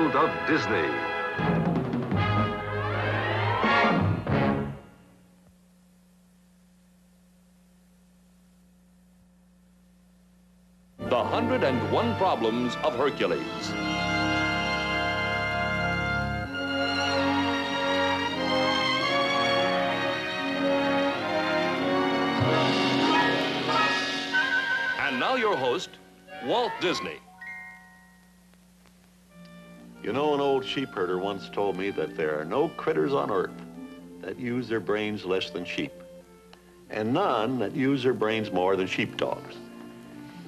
world of Disney. The 101 Problems of Hercules. And now your host, Walt Disney. You know, an old sheep herder once told me that there are no critters on earth that use their brains less than sheep, and none that use their brains more than sheepdogs.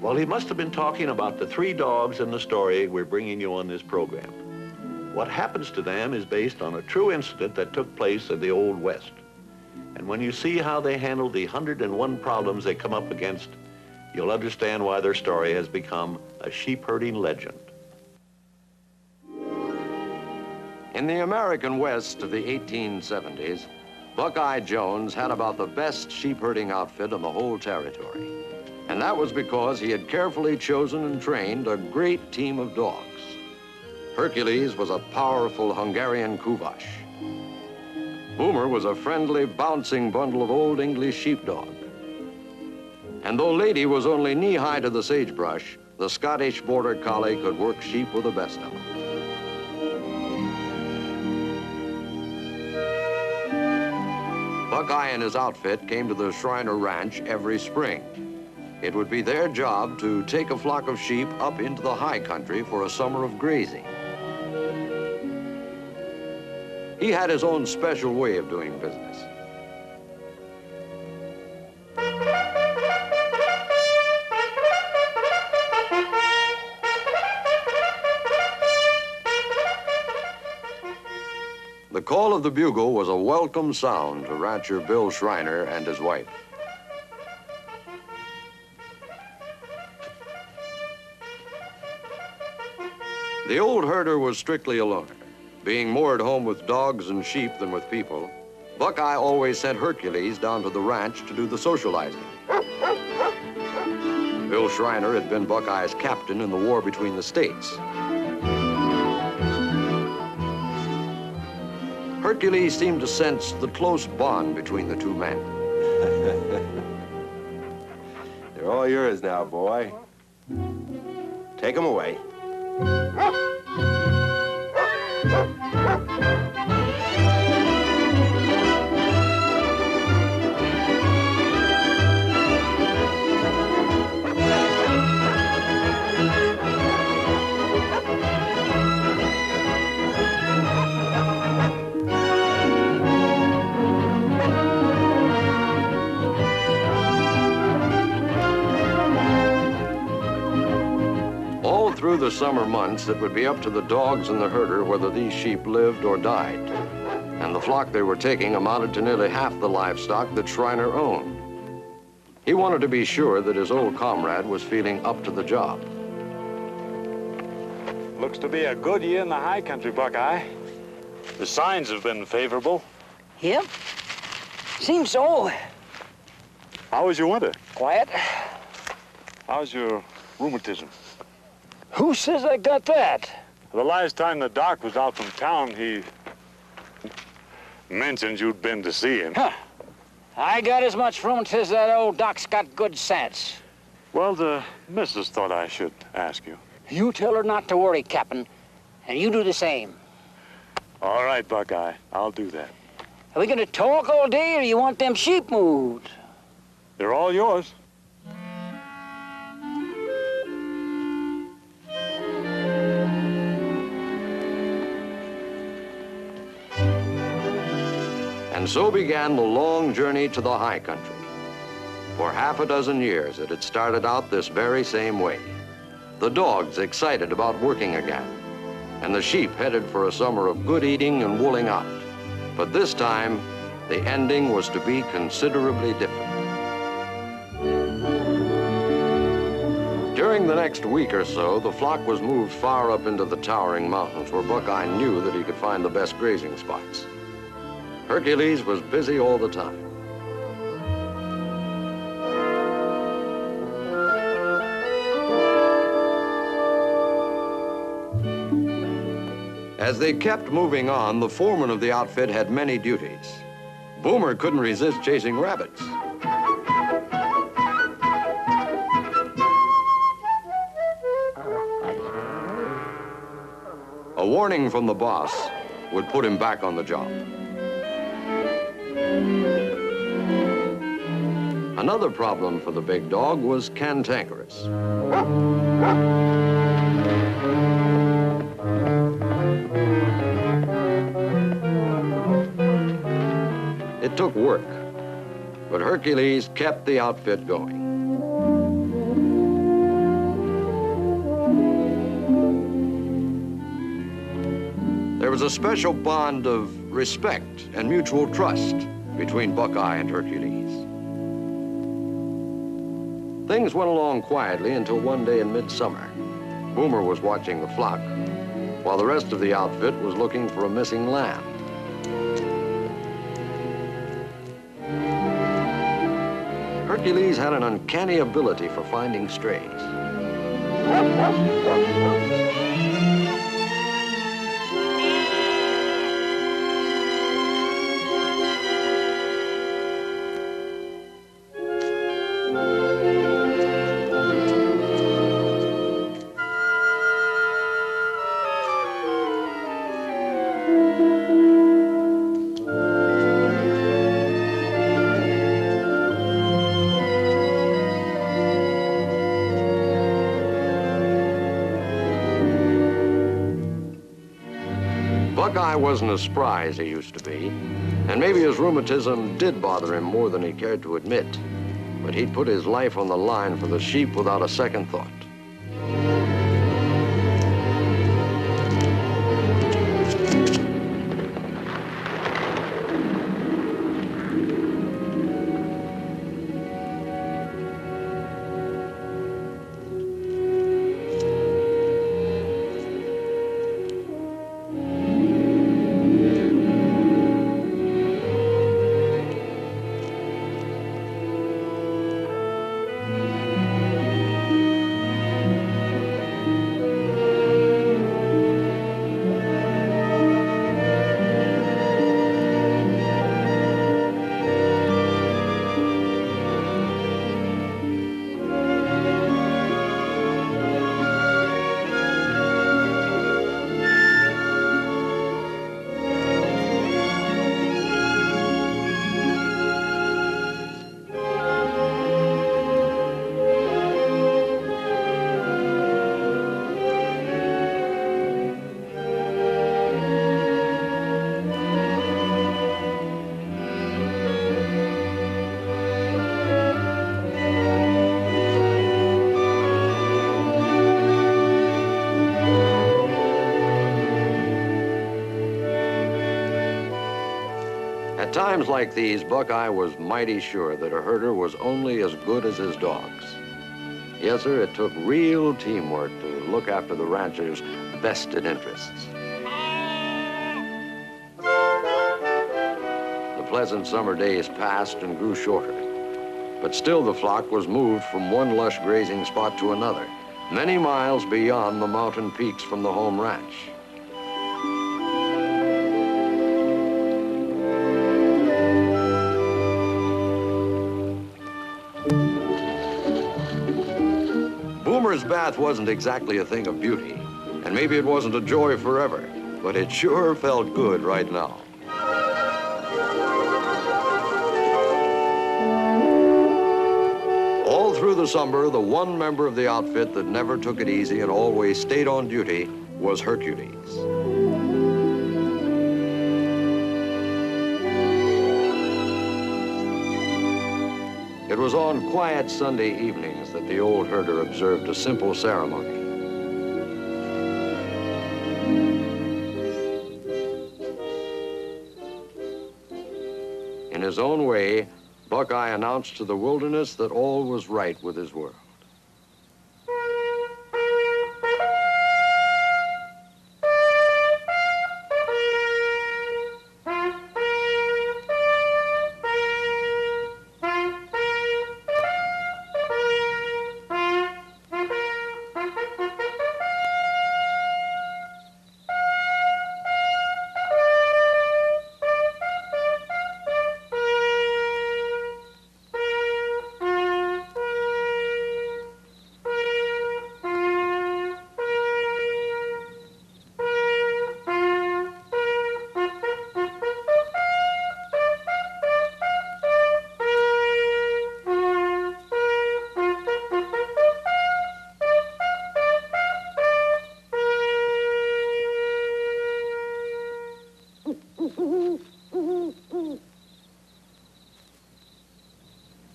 Well, he must have been talking about the three dogs in the story we're bringing you on this program. What happens to them is based on a true incident that took place in the Old West. And when you see how they handled the 101 problems they come up against, you'll understand why their story has become a sheep herding legend. In the American West of the 1870s, Buckeye Jones had about the best sheep herding outfit in the whole territory. And that was because he had carefully chosen and trained a great team of dogs. Hercules was a powerful Hungarian Kuvash. Boomer was a friendly, bouncing bundle of old English sheepdog. And though Lady was only knee-high to the sagebrush, the Scottish Border Collie could work sheep with the best of them. Buckeye and his outfit came to the Shriner Ranch every spring. It would be their job to take a flock of sheep up into the high country for a summer of grazing. He had his own special way of doing business. The call of the bugle was a welcome sound to rancher Bill Shriner and his wife. The old herder was strictly a loner. Being more at home with dogs and sheep than with people, Buckeye always sent Hercules down to the ranch to do the socializing. Bill Shriner had been Buckeye's captain in the war between the states. Hercules seemed to sense the close bond between the two men. They're all yours now, boy. Take them away. Through the summer months, it would be up to the dogs and the herder whether these sheep lived or died. And the flock they were taking amounted to nearly half the livestock that Shriner owned. He wanted to be sure that his old comrade was feeling up to the job. Looks to be a good year in the high country, Buckeye. The signs have been favorable. Yep. Seems so. How was your winter? Quiet. How's your rheumatism? Who says I got that? The last time the doc was out from town, he mentioned you'd been to see him. Huh. I got as much rheumatism as that old doc's got good sense. Well, the missus thought I should ask you. You tell her not to worry, Captain, and you do the same. All right, Buckeye, I'll do that. Are we gonna talk all day, or you want them sheep moved? They're all yours. And so began the long journey to the high country. For half a dozen years, it had started out this very same way. The dogs excited about working again, and the sheep headed for a summer of good eating and wooling out. But this time, the ending was to be considerably different. During the next week or so, the flock was moved far up into the towering mountains where Buckeye knew that he could find the best grazing spots. Hercules was busy all the time. As they kept moving on, the foreman of the outfit had many duties. Boomer couldn't resist chasing rabbits. A warning from the boss would put him back on the job. Another problem for the big dog was cantankerous. It took work, but Hercules kept the outfit going. There was a special bond of respect and mutual trust between Buckeye and Hercules. Things went along quietly until one day in midsummer. Boomer was watching the flock, while the rest of the outfit was looking for a missing lamb. Hercules had an uncanny ability for finding strays. Buckeye wasn't as spry as he used to be, and maybe his rheumatism did bother him more than he cared to admit, but he'd put his life on the line for the sheep without a second thought. At times like these, Buckeye was mighty sure that a herder was only as good as his dogs. Yes, sir, it took real teamwork to look after the rancher's vested interests. The pleasant summer days passed and grew shorter, but still the flock was moved from one lush grazing spot to another, many miles beyond the mountain peaks from the home ranch. Boomer's bath wasn't exactly a thing of beauty, and maybe it wasn't a joy forever, but it sure felt good right now. All through the summer, the one member of the outfit that never took it easy and always stayed on duty was Hercules. It was on quiet Sunday evenings that the old herder observed a simple ceremony. In his own way, Buckeye announced to the wilderness that all was right with his world.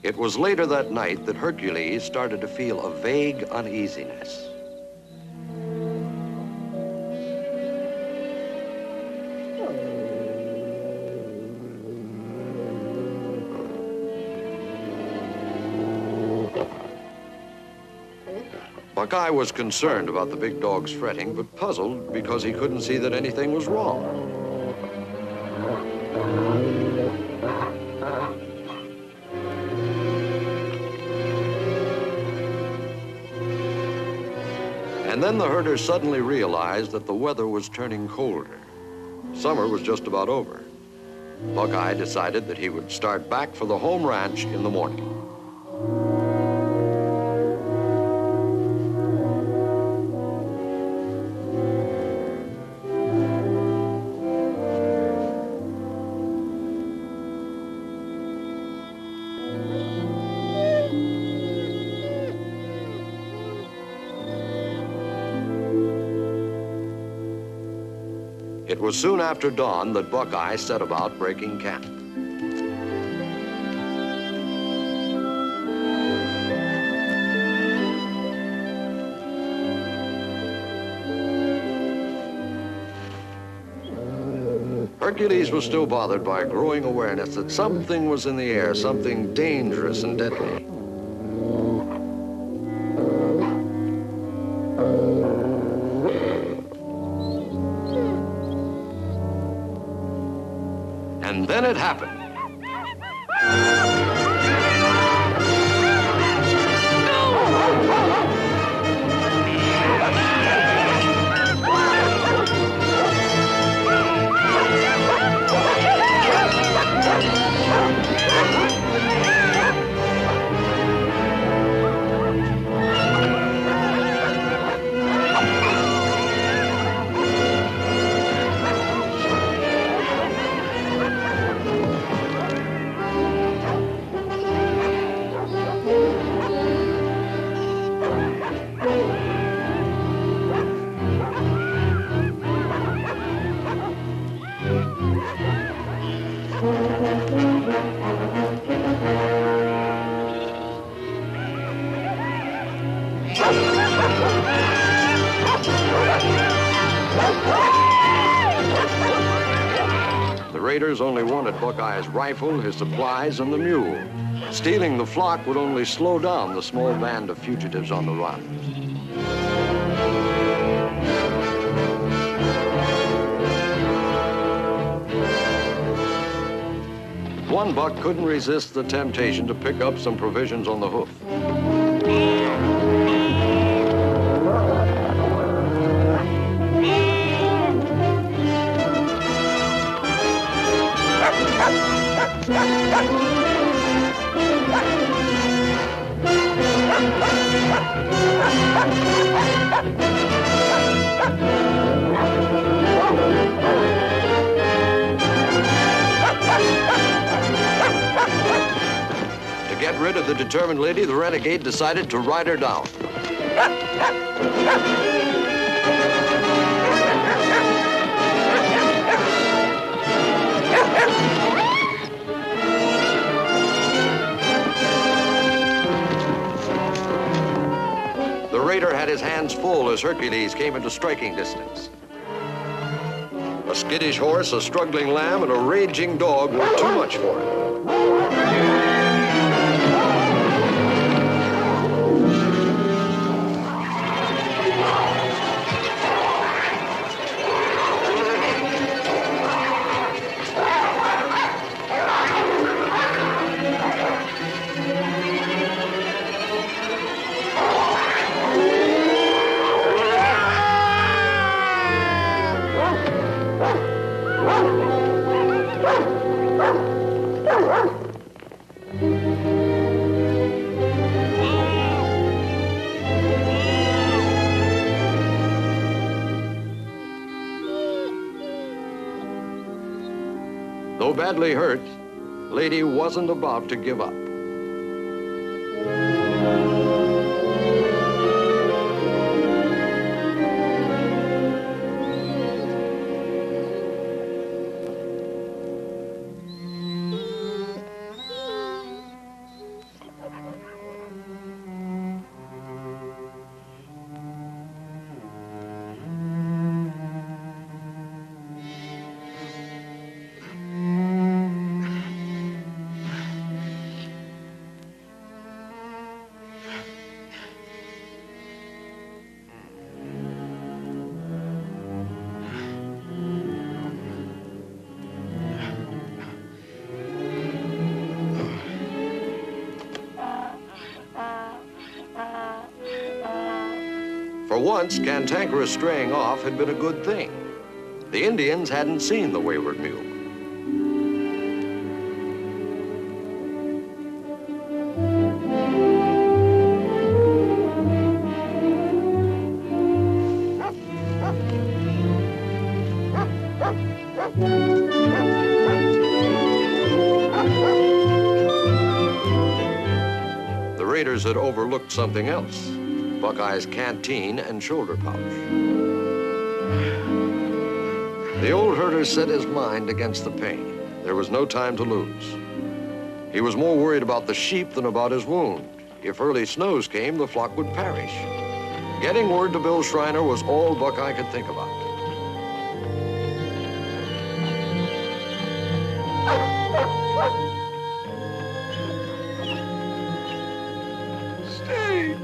It was later that night that Hercules started to feel a vague uneasiness. Buckeye was concerned about the big dog's fretting, but puzzled because he couldn't see that anything was wrong. And then the herder suddenly realized that the weather was turning colder. Summer was just about over. Buckeye decided that he would start back for the home ranch in the morning. It was soon after dawn that Buckeye set about breaking camp. Hercules was still bothered by a growing awareness that something was in the air, something dangerous and deadly. And then it happened. The raiders only wanted Buckeye's rifle, his supplies, and the mule. Stealing the flock would only slow down the small band of fugitives on the run. One buck couldn't resist the temptation to pick up some provisions on the hoof. To get rid of the determined lady, the renegade decided to ride her down. The raider had his hands full as Hercules came into striking distance. A skittish horse, a struggling lamb, and a raging dog were too much for him. Though badly hurt, Lady wasn't about to give up. For once, cantankerous straying off had been a good thing. The Indians hadn't seen the wayward mule. The raiders had overlooked something else, Buckeye's canteen and shoulder pouch. The old herder set his mind against the pain. There was no time to lose. He was more worried about the sheep than about his wound. If early snows came, the flock would perish. Getting word to Bill Shriner was all Buckeye could think about. Stay.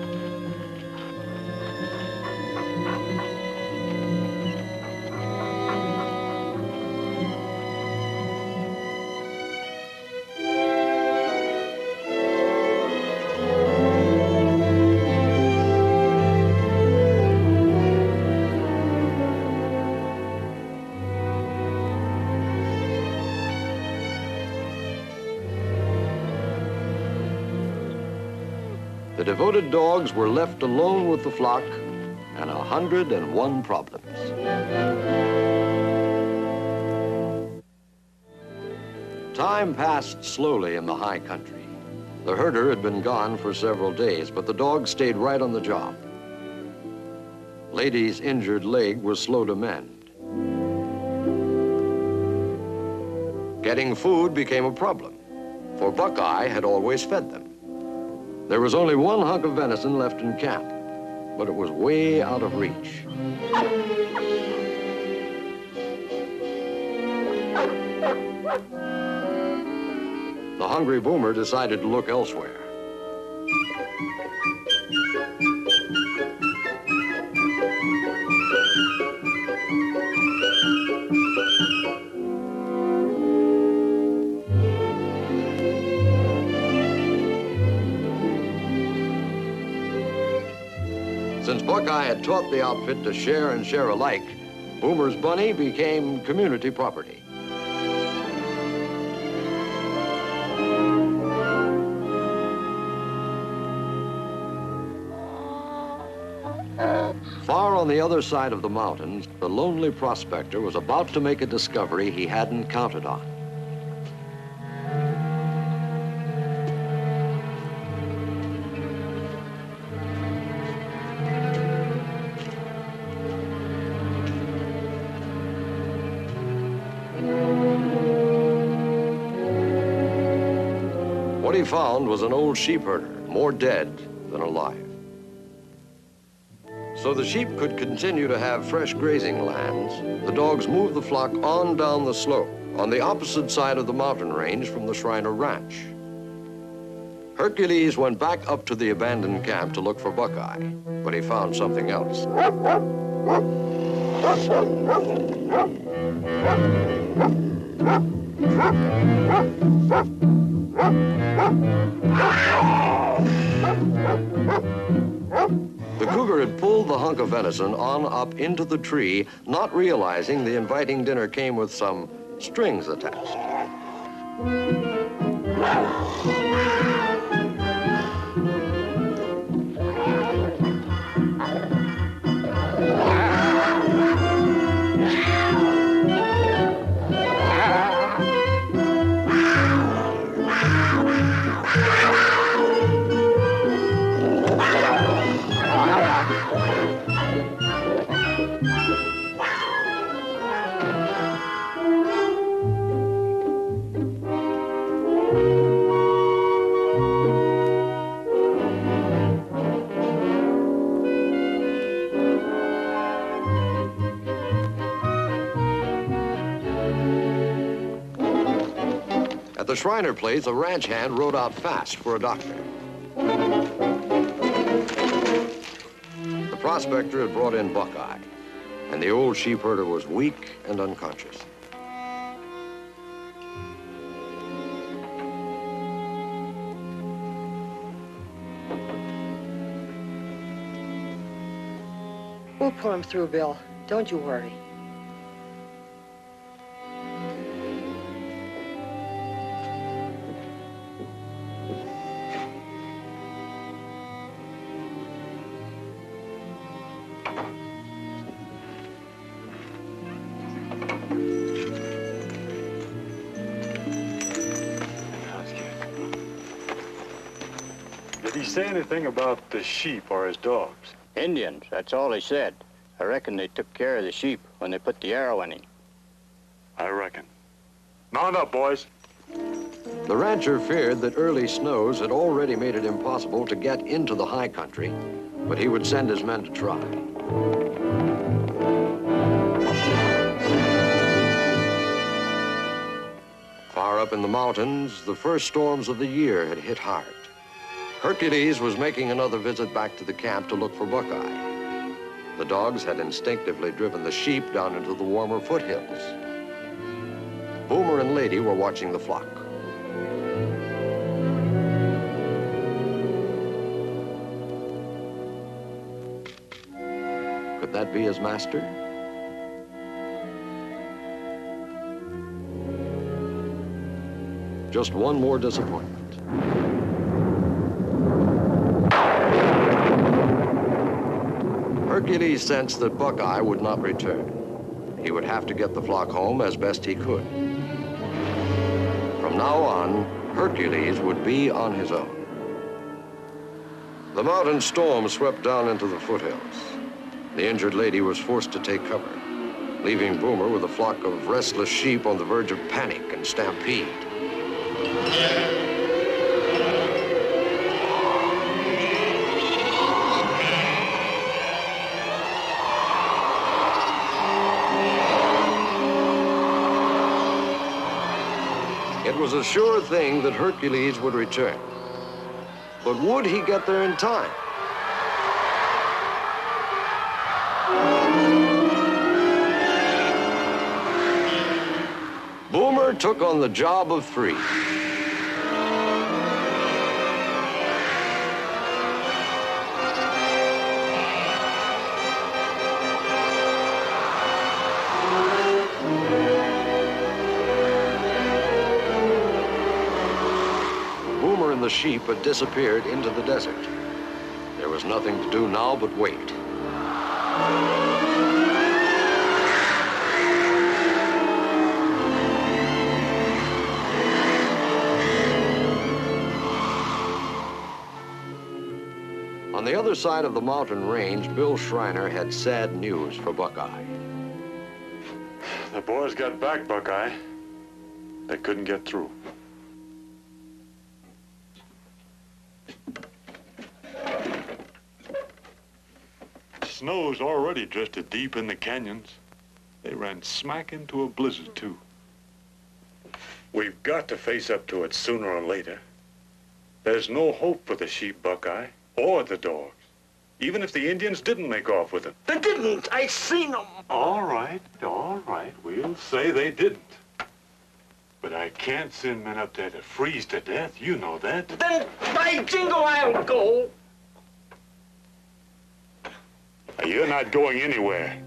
The devoted dogs were left alone with the flock and 101 problems. Time passed slowly in the high country. The herder had been gone for several days, but the dogs stayed right on the job. Lady's injured leg was slow to mend. Getting food became a problem, for Buckeye had always fed them. There was only one hunk of venison left in camp, but it was way out of reach. The hungry boomer decided to look elsewhere. Since Buckeye had taught the outfit to share and share alike, Boomer's bunny became community property. Far on the other side of the mountains, the lonely prospector was about to make a discovery he hadn't counted on. What he found was an old sheep herder, more dead than alive. So the sheep could continue to have fresh grazing lands, the dogs moved the flock on down the slope, on the opposite side of the mountain range from the Shriner Ranch. Hercules went back up to the abandoned camp to look for Buckeye, but he found something else. The cougar had pulled the hunk of venison on up into the tree, not realizing the inviting dinner came with some strings attached. At the Shriner place, a ranch hand rode out fast for a doctor. The prospector had brought in Buckeye, and the old sheep herder was weak and unconscious. We'll pull him through, Bill. Don't you worry. Did he say anything about the sheep or his dogs? Indians, that's all he said. I reckon they took care of the sheep when they put the arrow in him. I reckon. Mount up, boys. The rancher feared that early snows had already made it impossible to get into the high country, but he would send his men to try. Far up in the mountains, the first storms of the year had hit hard. Hercules was making another visit back to the camp to look for Buckeye. The dogs had instinctively driven the sheep down into the warmer foothills. Boomer and Lady were watching the flock. Could that be his master? Just one more disappointment. Hercules sensed that Buckeye would not return. He would have to get the flock home as best he could. From now on, Hercules would be on his own. The mountain storm swept down into the foothills. The injured lady was forced to take cover, leaving Boomer with a flock of restless sheep on the verge of panic and stampede. It was a sure thing that Hercules would return. But would he get there in time? Boomer took on the job of three. Boomer and the sheep had disappeared into the desert. There was nothing to do now but wait. On the other side of the mountain range, Bill Schreiner had sad news for Buckeye. The boys got back, Buckeye. They couldn't get through. Snow's already drifted deep in the canyons. They ran smack into a blizzard, too. We've got to face up to it sooner or later. There's no hope for the sheep, Buckeye, or the dogs, even if the Indians didn't make off with them. They didn't. I seen them. All right. We'll say they didn't. But I can't send men up there to freeze to death. You know that. Then, by jingo, I'll go. You're not going anywhere.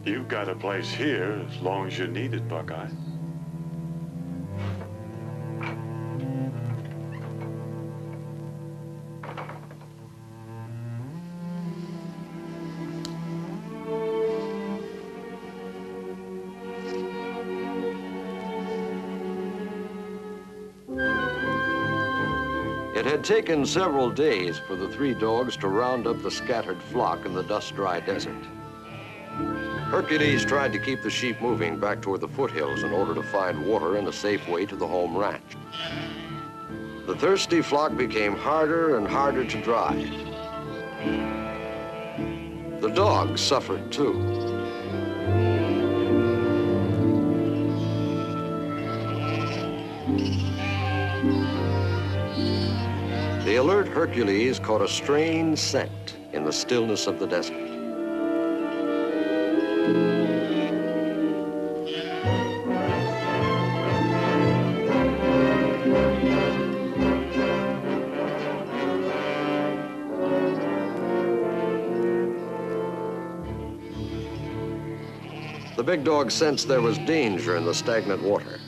You've got a place here as long as you need it, Buckeye. It had taken several days for the three dogs to round up the scattered flock in the dust-dry desert. Hercules tried to keep the sheep moving back toward the foothills in order to find water and a safe way to the home ranch. The thirsty flock became harder and harder to drive. The dogs suffered too. The alert Hercules caught a strange scent in the stillness of the desert. The big dog sensed there was danger in the stagnant water.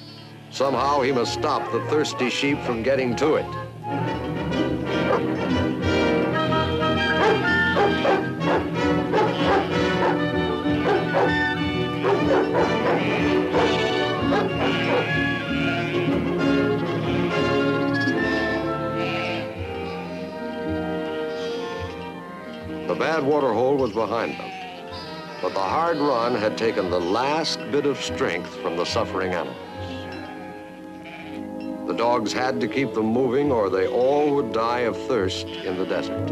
Somehow he must stop the thirsty sheep from getting to it. The bad water hole was behind them, but the hard run had taken the last bit of strength from the suffering animals. The dogs had to keep them moving or they all would die of thirst in the desert.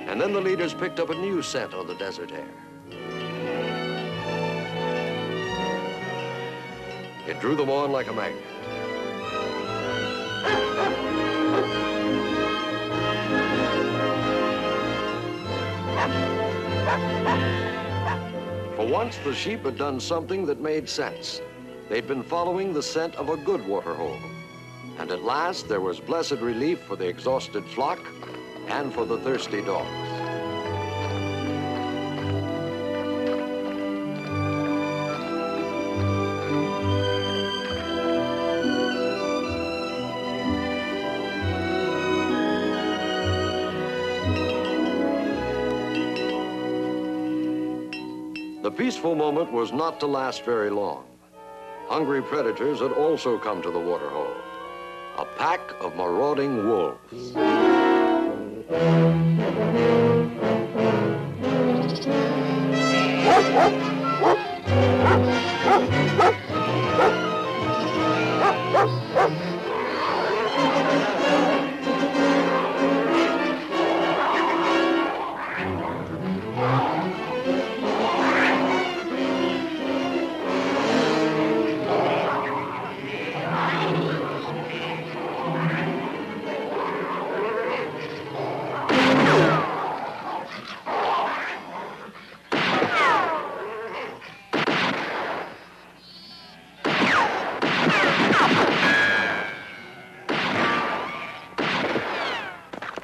And then the leaders picked up a new scent on the desert air. It drew them on like a magnet. For once, the sheep had done something that made sense. They'd been following the scent of a good water hole. And at last, there was blessed relief for the exhausted flock and for the thirsty dogs. The peaceful moment was not to last very long. Hungry predators had also come to the waterhole. A pack of marauding wolves.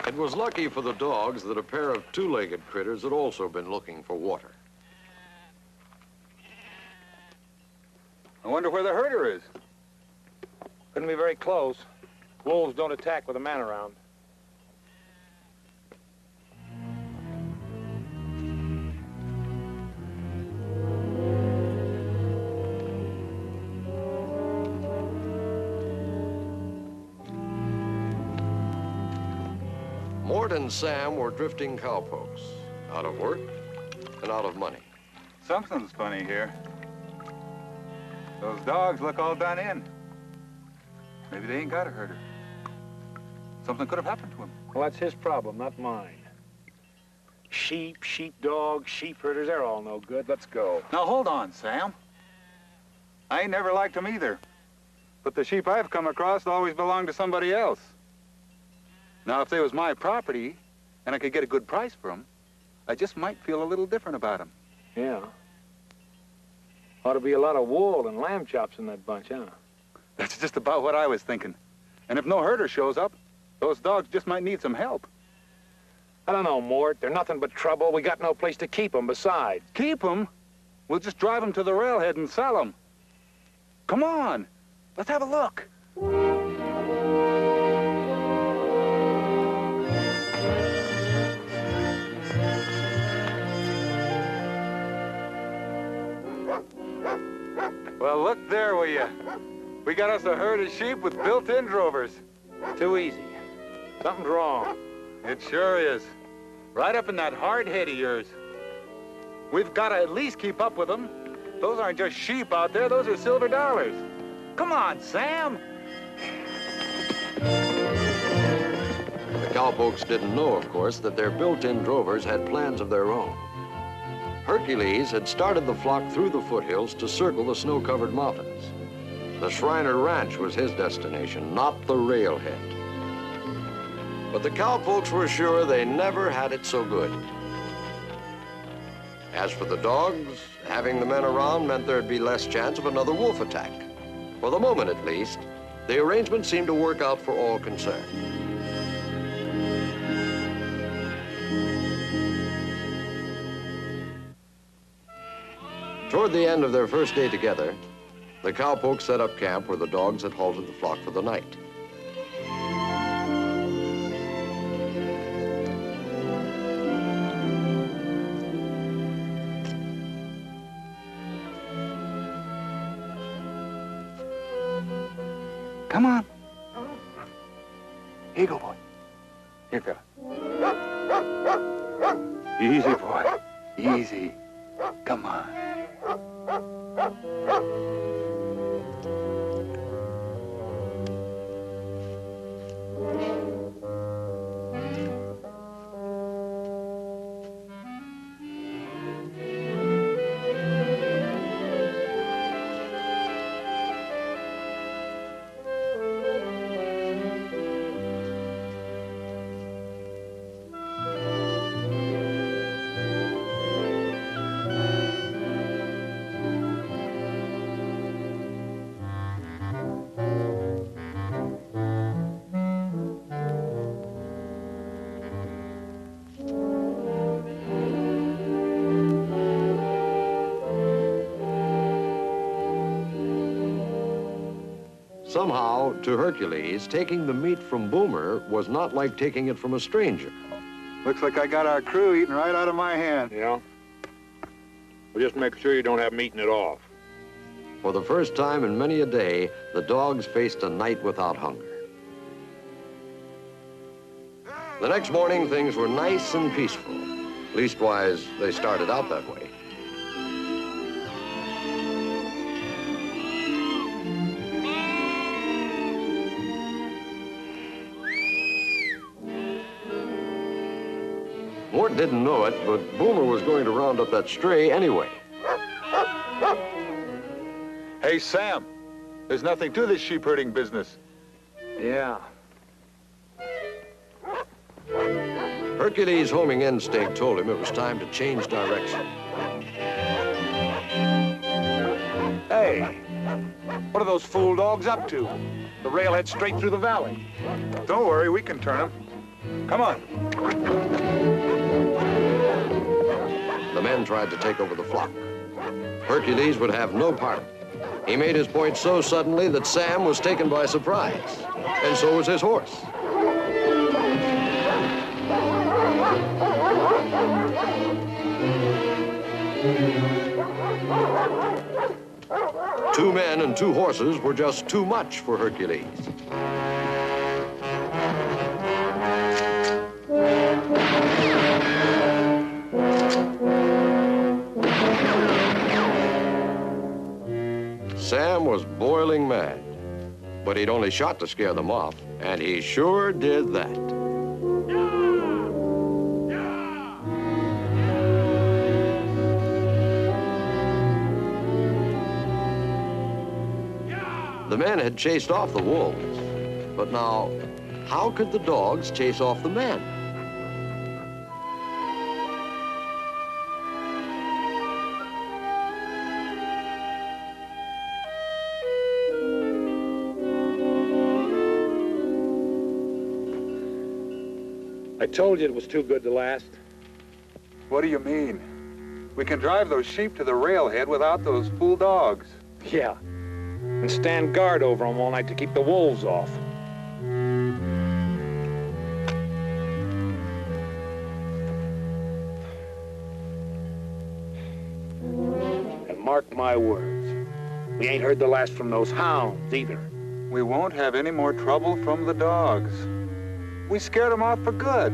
It was lucky for the dogs that a pair of two-legged critters had also been looking for water. I wonder where the herder is. Couldn't be very close. Wolves don't attack with a man around. Mort and Sam were drifting cowpokes, out of work and out of money. Something's funny here. Those dogs look all done in. Maybe they ain't got a herder. Something could have happened to him. Well, that's his problem, not mine. Sheep, sheepdogs, sheep herders, they're all no good. Let's go. Now, hold on, Sam. I ain't never liked them either. But the sheep I've come across always belonged to somebody else. Now, if they was my property and I could get a good price for them, I just might feel a little different about them. Yeah. Ought to be a lot of wool and lamb chops in that bunch, huh? That's just about what I was thinking. And if no herder shows up, those dogs just might need some help. I don't know, Mort. They're nothing but trouble. We got no place to keep them besides. Keep them? We'll just drive them to the railhead and sell them. Come on, let's have a look. Well, look there, will you? We got us a herd of sheep with built-in drovers. Too easy. Something's wrong. It sure is. Right up in that hard head of yours. We've got to at least keep up with them. Those aren't just sheep out there, those are silver dollars. Come on, Sam. The cowpokes didn't know, of course, that their built-in drovers had plans of their own. Hercules had started the flock through the foothills to circle the snow-covered mountains. The Shriner Ranch was his destination, not the railhead. But the cowpokes were sure they never had it so good. As for the dogs, having the men around meant there'd be less chance of another wolf attack. For the moment, at least, the arrangement seemed to work out for all concerned. Toward the end of their first day together, the cowpokes set up camp where the dogs had halted the flock for the night. Come on. Here you go, boy. Here, fella. Easy, boy. Easy. Come on. Somehow, to Hercules, taking the meat from Boomer was not like taking it from a stranger. Looks like I got our crew eating right out of my hand. Yeah? Well, just make sure you don't have them eating it off. For the first time in many a day, the dogs faced a night without hunger. The next morning, things were nice and peaceful. Leastwise, they started out that way. Walt didn't know it, but Boomer was going to round up that stray anyway. Hey, Sam, there's nothing to this sheep herding business. Yeah. Hercules' homing instinct told him it was time to change direction. Hey, what are those fool dogs up to? The rail heads straight through the valley. Don't worry, we can turn them. Come on. The men tried to take over the flock. Hercules would have no part of it. He made his point so suddenly that Sam was taken by surprise, and so was his horse. Two men and two horses were just too much for Hercules. Sam was boiling mad, but he'd only shot to scare them off, and he sure did that. The men had chased off the wolves, but now, how could the dogs chase off the men? I told you it was too good to last. What do you mean? We can drive those sheep to the railhead without those fool dogs. Yeah. And stand guard over them all night to keep the wolves off. And mark my words, we ain't heard the last from those hounds either. We won't have any more trouble from the dogs. We scared them off for good.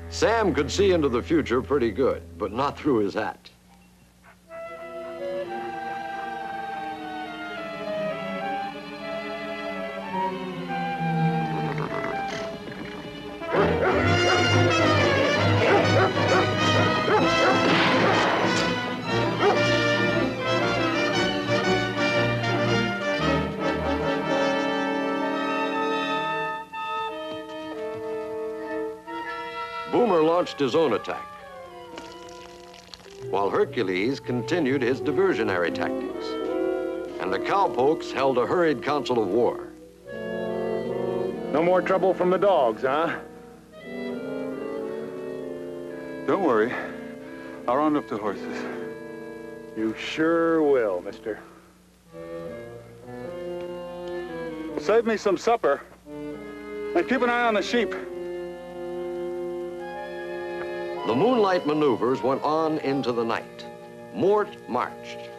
Sam could see into the future pretty good, but not through his hat. Boomer launched his own attack, while Hercules continued his diversionary tactics, and the cowpokes held a hurried council of war. No more trouble from the dogs, huh? Don't worry. I'll round up the horses. You sure will, mister. Save me some supper. And keep an eye on the sheep. The moonlight maneuvers went on into the night. Mort marched.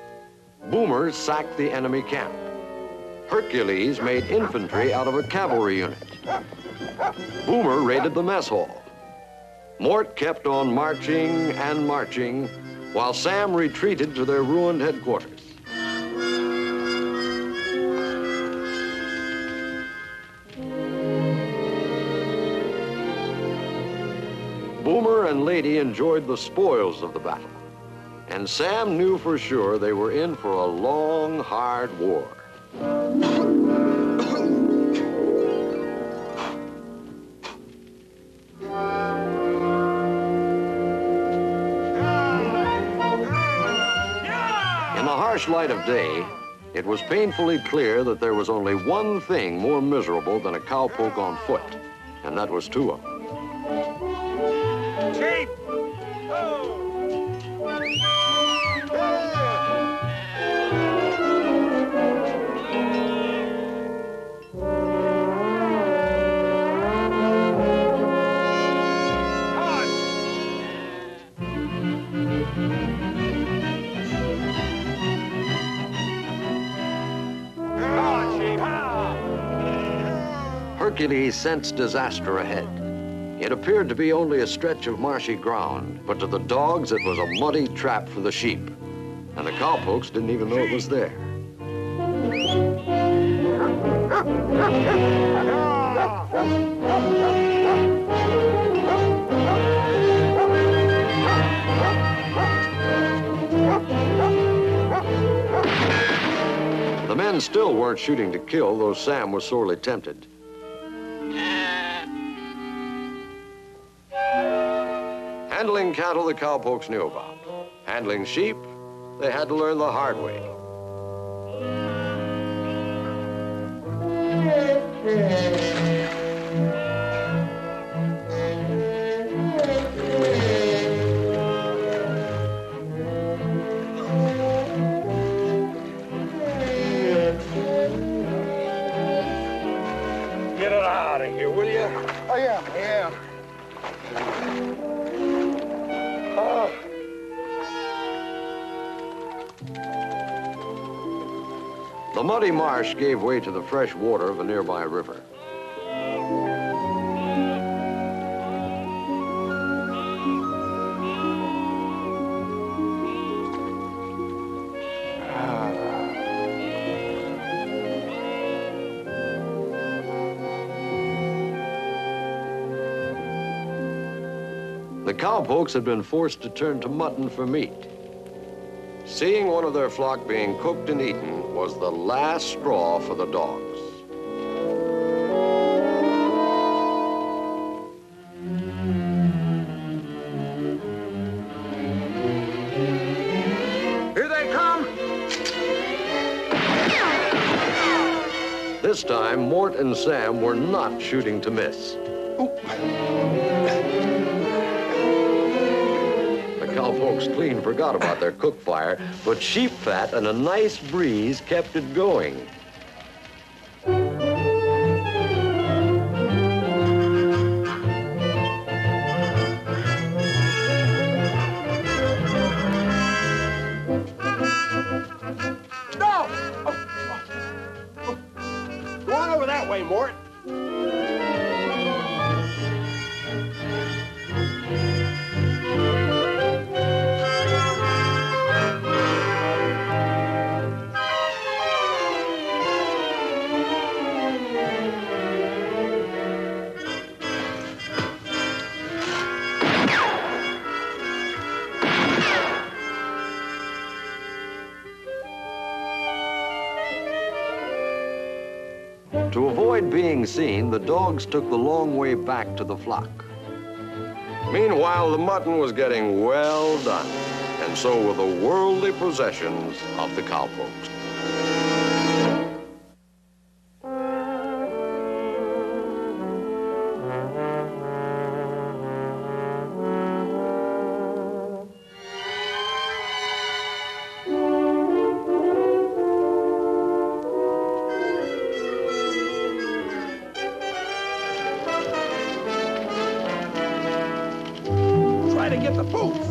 Boomers sacked the enemy camp. Hercules made infantry out of a cavalry unit. Boomer raided the mess hall. Mort kept on marching and marching while Sam retreated to their ruined headquarters. Boomer and Lady enjoyed the spoils of the battle, and Sam knew for sure they were in for a long, hard war. In the harsh light of day, it was painfully clear that there was only one thing more miserable than a cowpoke on foot, and that was two of them. Sheep! Hercules sensed disaster ahead. It appeared to be only a stretch of marshy ground, but to the dogs it was a muddy trap for the sheep. And the cowpokes didn't even know it was there. The men still weren't shooting to kill, though Sam was sorely tempted. Handling cattle, the cowpokes knew about. Handling sheep, they had to learn the hard way. Get it out of here, will you? Oh, yeah. The muddy marsh gave way to the fresh water of a nearby river. The cowpokes had been forced to turn to mutton for meat. Seeing one of their flock being cooked and eaten was the last straw for the dogs. Here they come! This time, Mort and Sam were not shooting to miss. Cowpokes clean forgot about their cook fire, but sheep fat and a nice breeze kept it going. No! Go on over that way, Mort. To avoid being seen, the dogs took the long way back to the flock. Meanwhile, the mutton was getting well done, and so were the worldly possessions of the cowpokes. to get the boots.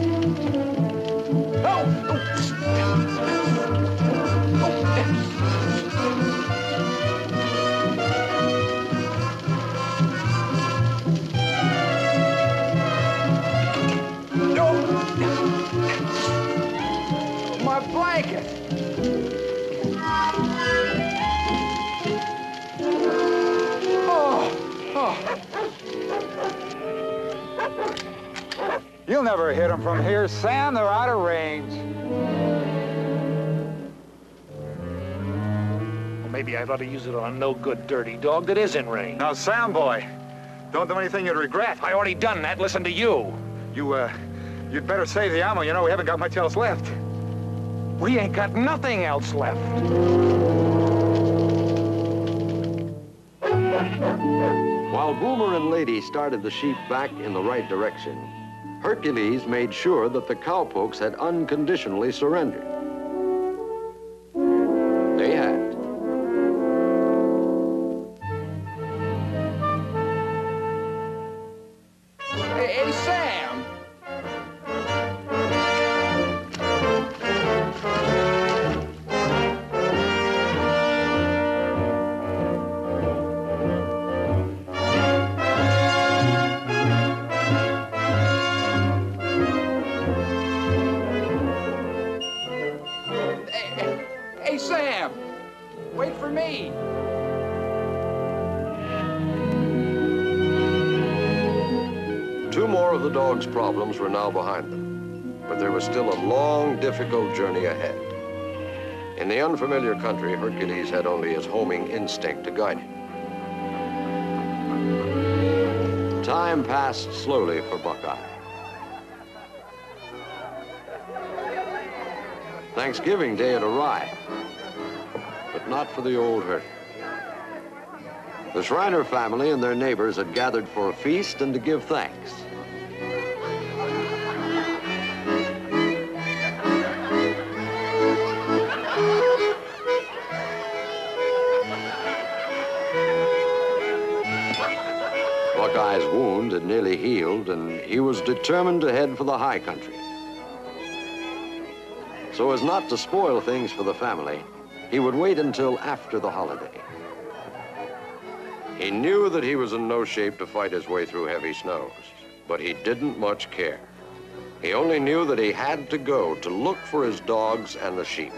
My blanket. You'll never hit them from here, Sam. They're out of range. Well, maybe I ought to use it on a no-good dirty dog that is in range. Now, Sam, boy, don't do anything you'd regret. I already done that. Listen to you. You'd better save the ammo. You know, we haven't got much else left. We ain't got nothing else left. While Boomer and Lady started the sheep back in the right direction, Hercules made sure that the cowpokes had unconditionally surrendered. They had. Hey, Sam. Hey, Sam. Wait for me. Two more of the dog's problems were now behind them, but there was still a long, difficult journey ahead. In the unfamiliar country, Hercules had only his homing instinct to guide him. Time passed slowly for Buckeye. Thanksgiving Day had arrived, but not for the old herder. The Shriner family and their neighbors had gathered for a feast and to give thanks. Buckeye's wound had nearly healed, and he was determined to head for the high country. So as not to spoil things for the family, he would wait until after the holiday. He knew that he was in no shape to fight his way through heavy snows, but he didn't much care. He only knew that he had to go to look for his dogs and the sheep.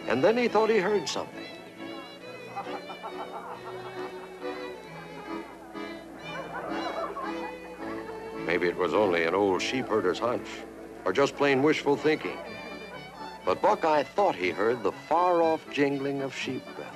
And then he thought he heard something. Maybe it was only an old sheep herder's hunch, or just plain wishful thinking. But Buckeye thought he heard the far-off jingling of sheep bells.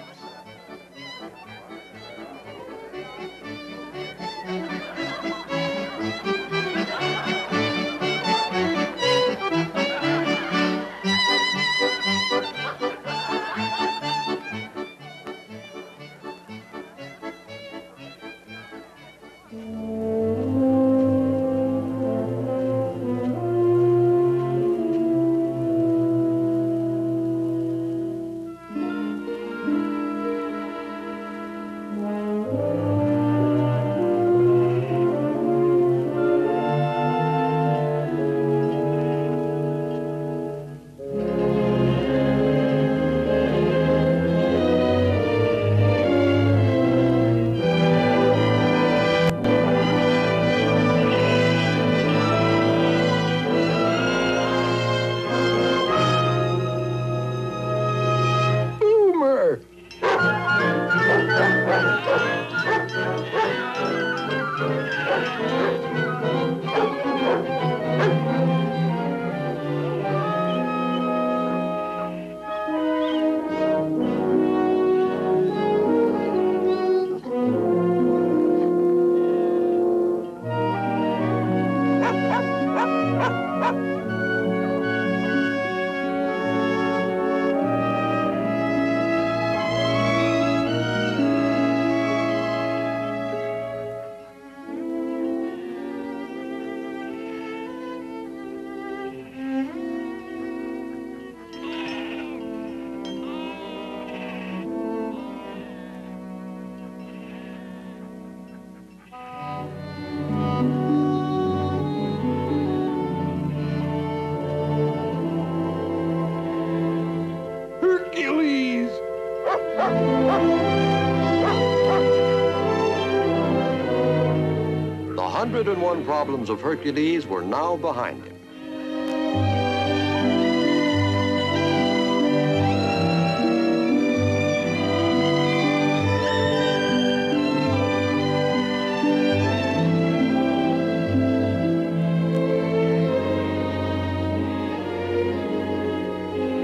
101 problems of Hercules were now behind him.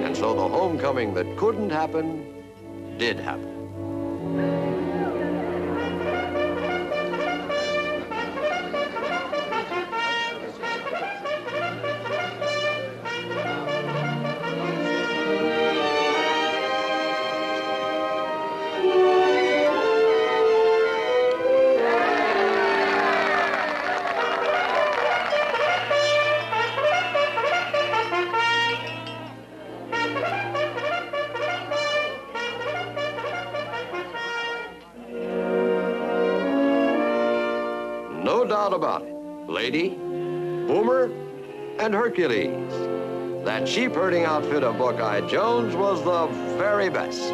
And so the homecoming that couldn't happen did happen. No doubt about it, Lady, Boomer, and Hercules. That sheep herding outfit of Buckeye Jones was the very best.